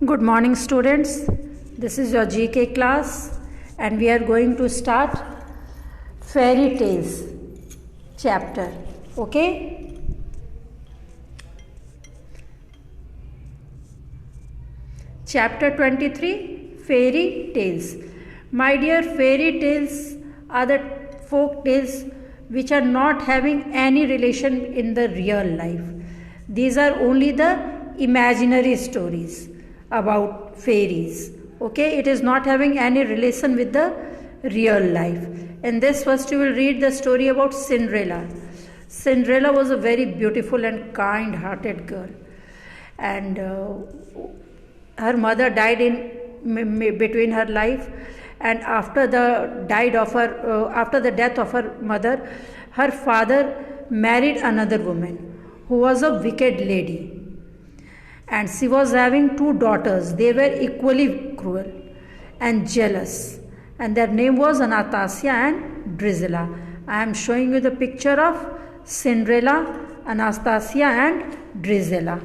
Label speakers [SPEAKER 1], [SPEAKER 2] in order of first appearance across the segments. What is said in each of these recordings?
[SPEAKER 1] Good morning, students. This is your GK class, and we are going to start fairy tales chapter. Okay? Chapter 23, Fairy Tales. My dear, fairy tales are the folk tales which are not having any relation in the real life. These are only the imaginary stories about fairies. Okay, it is not having any relation with the real life. In this, first you will read the story about Cinderella. Cinderella was a very beautiful and kind hearted girl, and her mother died in between her life, and after the death of her mother, her father married another woman who was a wicked lady, and she was having two daughters. They were equally cruel and jealous, and their name was Anastasia and Drizella. I am showing you the picture of Cinderella, Anastasia and Drizella.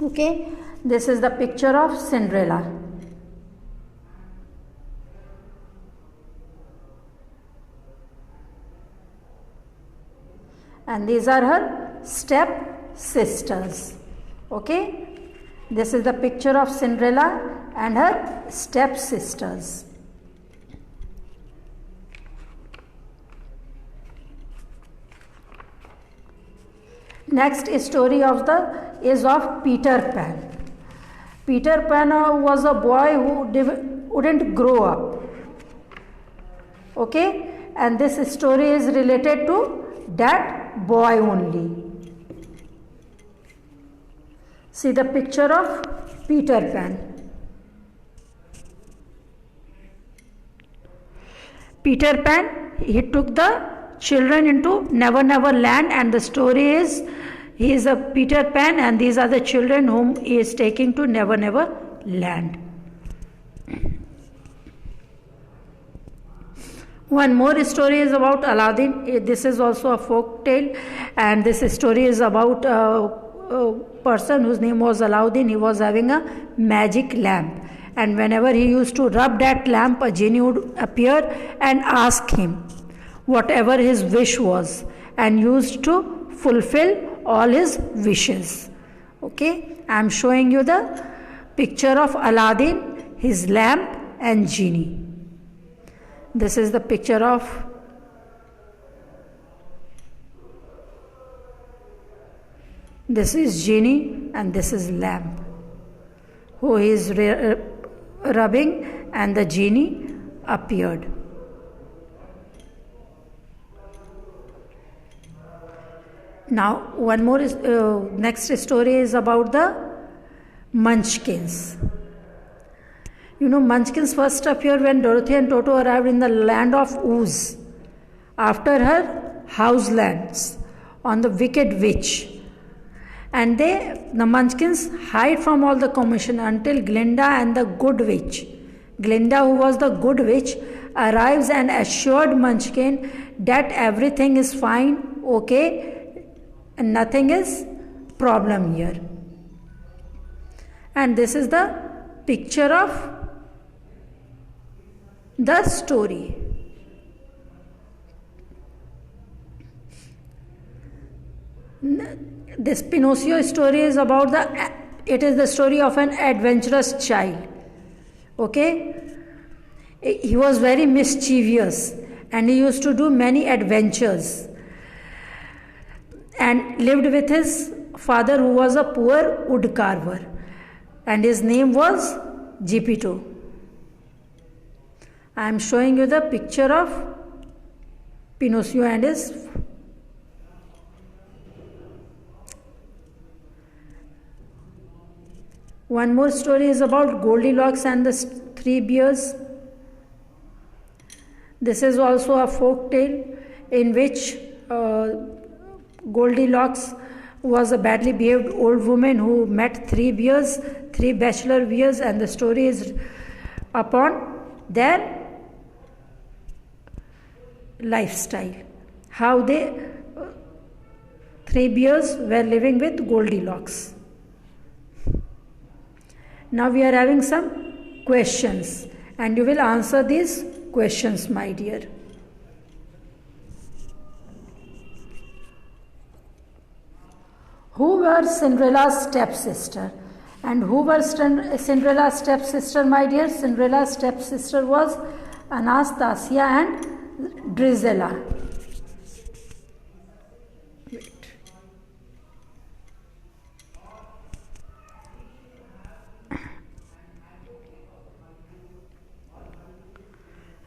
[SPEAKER 1] Okay, this is the picture of Cinderella. And these are her step sisters. Okay, this is the picture of Cinderella and her step sisters. Next story is of Peter Pan. Peter Pan was a boy who wouldn't grow up. Okay, and this story is related to that boy only. See the picture of Peter Pan. Peter Pan, he took the children into Never Never Land, and the story is he is a Peter Pan and these are the children whom he is taking to Never Never Land. One more story is about Aladdin. This is also a folk tale, and this story is about a person whose name was Aladdin. He was having a magic lamp, and whenever he used to rub that lamp, a genie would appear and ask him whatever his wish was, and used to fulfill all his wishes. Okay, I am showing you the picture of Aladdin, his lamp and genie. This is the picture of this is genie and this is lamp who is rubbing, and the genie appeared. Now one more next story is about the Munchkins. You know, Munchkins first appeared when Dorothy and Toto arrived in the land of Oz after her house lands on the Wicked Witch. And the Munchkins hide from all the commotion until Glinda and the Good Witch, Glinda, who was the Good Witch, arrives and assured Munchkin that everything is fine, okay, and nothing is problem here. And this is the picture of the story. This Pinocchio story is about it is the story of an adventurous child. Okay, he was very mischievous and he used to do many adventures and lived with his father, who was a poor wood carver, and his name was Geppetto. I am showing you the picture of Pinocchio and his. One more story is about Goldilocks and the Three Bears. This is also a folk tale in which Goldilocks was a badly behaved old woman who met three bears, three bachelor bears, and the story is upon their lifestyle, how three bears were living with Goldilocks. Now we are having some questions and you will answer these questions, my dear. Who were Cinderella's stepsister? And who were Cinderella's stepsister, my dear? Cinderella's stepsister was Anastasia and Drizella.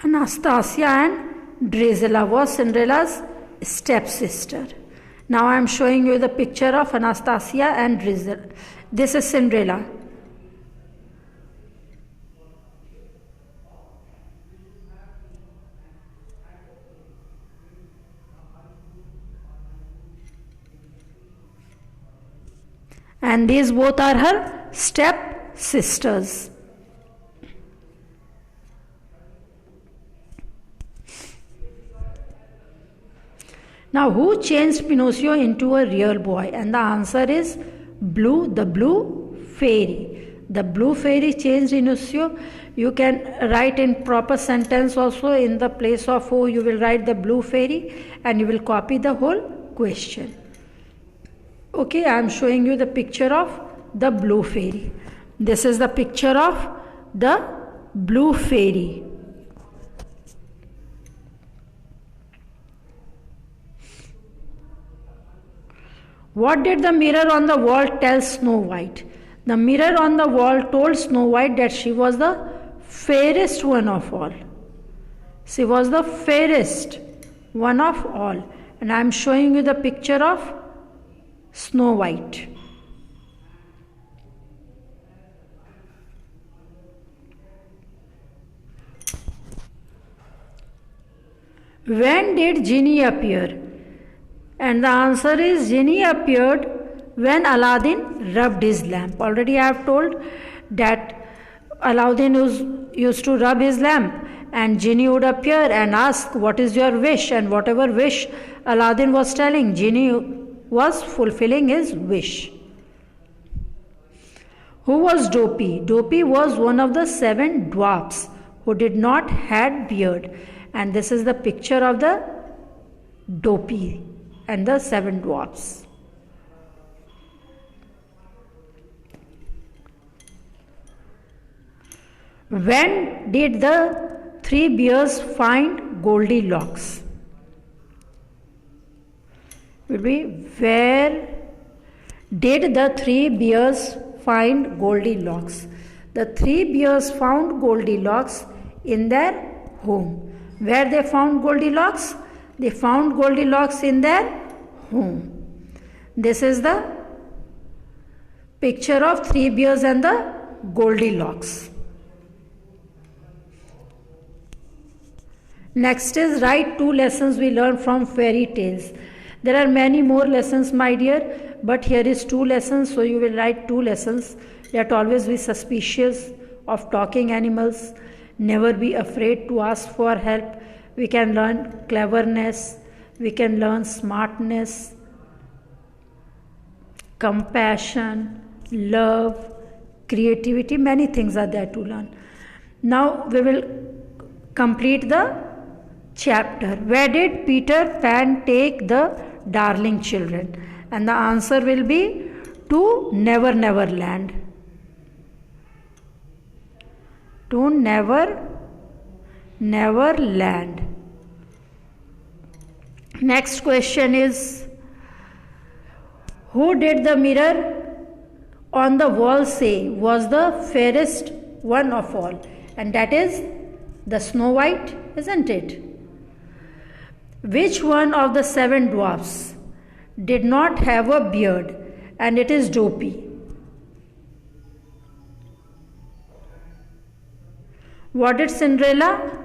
[SPEAKER 1] Anastasia and Drizella was Cinderella's stepsister. Now I am showing you the picture of Anastasia and Drizella. This is Cinderella. And these both are her step sisters. Now, who changed Pinocchio into a real boy? And the answer is Blue, the blue fairy. The blue fairy changed Pinocchio. You can write in proper sentence also. In the place of who, you will write the blue fairy and you will copy the whole question. Okay, I am showing you the picture of the blue fairy. This is the picture of the blue fairy. What did the mirror on the wall tell Snow White? The mirror on the wall told Snow White that she was the fairest one of all. She was the fairest one of all. And I am showing you the picture of Snow White. When did Genie appear? And the answer is Genie appeared when Aladdin rubbed his lamp. Already I have told that Aladdin used to rub his lamp and Genie would appear and ask, what is your wish? And whatever wish Aladdin was telling, Genie was fulfilling his wish. Who was Dopey? Dopey was one of the 7 dwarfs who did not had beard. And this is the picture of the Dopey and the 7 dwarfs. When did the 3 bears find Goldilocks? Will be, where did the 3 bears find Goldilocks? The 3 bears found Goldilocks in their home. Where they found Goldilocks? They found Goldilocks in their home. This is the picture of 3 bears and the Goldilocks. Next is write 2 lessons we learned from fairy tales. There are many more lessons, my dear, but here is 2 lessons, so you will write 2 lessons. That always be suspicious of talking animals. Never be afraid to ask for help. We can learn cleverness, we can learn smartness, compassion, love, creativity. Many things are there to learn. Now we will complete the chapter. Where did Peter Pan take the darling children? And the answer will be to Never Never Land. To Never Never Land. Next question is, who did the mirror on the wall say was the fairest one of all? And that is the Snow White, isn't it? Which one of the 7 dwarfs did not have a beard? And it is Dopey. What did Cinderella?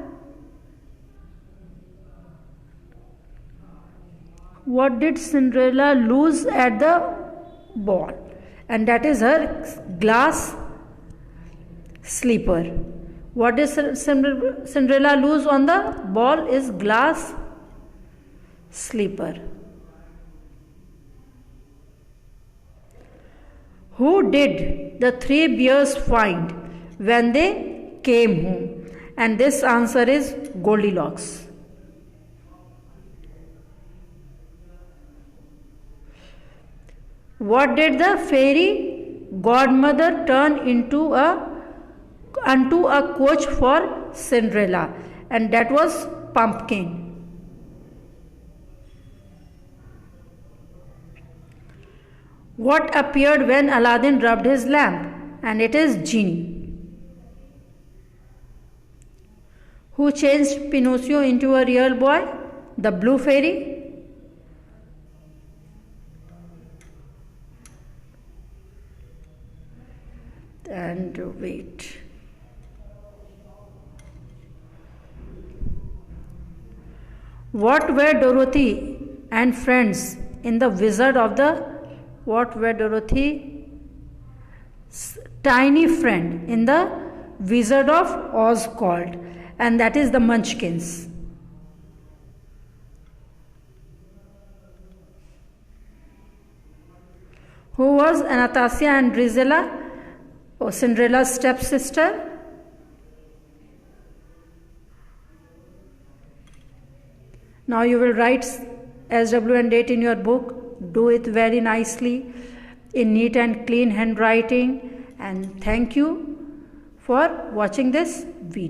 [SPEAKER 1] What did Cinderella lose at the ball? And that is her glass slipper. What did Cinderella lose on the ball is glass slipper. Who did the three bears find when they came home? And this answer is Goldilocks. What did the fairy godmother turn unto a coach for Cinderella? And that was pumpkin. What appeared when Aladdin rubbed his lamp? And it is genie. Who changed Pinocchio into a real boy? The blue fairy. And wait. What were Dorothy and friends in the Wizard of the What were Dorothy's tiny friend in the Wizard of Oz called? And that is the Munchkins. Who was Anastasia and Drizella, or Cinderella's stepsister? Now you will write SW and date in your book. Do it very nicely in neat and clean handwriting. And thank you for watching this video.